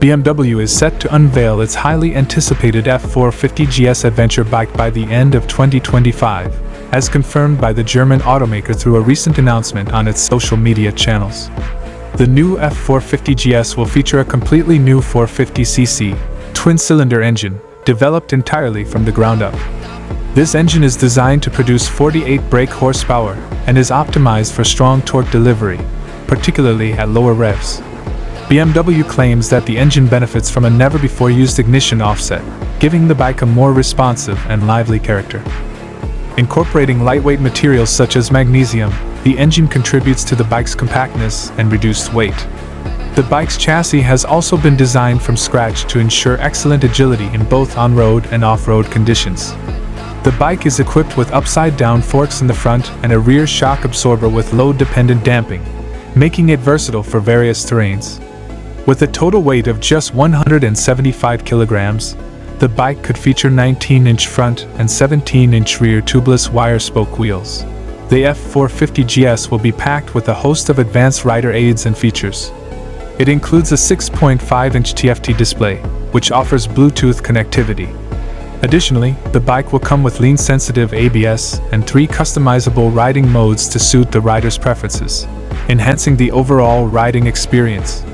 BMW is set to unveil its highly anticipated F450 GS adventure bike by the end of 2025, as confirmed by the German automaker through a recent announcement on its social media channels. The new F450 GS will feature a completely new 450cc, twin-cylinder engine, developed entirely from the ground up. This engine is designed to produce 48 brake horsepower and is optimized for strong torque delivery, particularly at lower revs. BMW claims that the engine benefits from a never-before-used ignition offset, giving the bike a more responsive and lively character. Incorporating lightweight materials such as magnesium, the engine contributes to the bike's compactness and reduced weight. The bike's chassis has also been designed from scratch to ensure excellent agility in both on-road and off-road conditions. The bike is equipped with upside-down forks in the front and a rear shock absorber with load-dependent damping, making it versatile for various terrains. With a total weight of just 175 kilograms, the bike could feature 19-inch front and 17-inch rear tubeless wire spoke wheels. The F450 GS will be packed with a host of advanced rider aids and features. It includes a 6.5-inch TFT display, which offers Bluetooth connectivity. Additionally, the bike will come with lean-sensitive ABS and 3 customizable riding modes to suit the rider's preferences, enhancing the overall riding experience.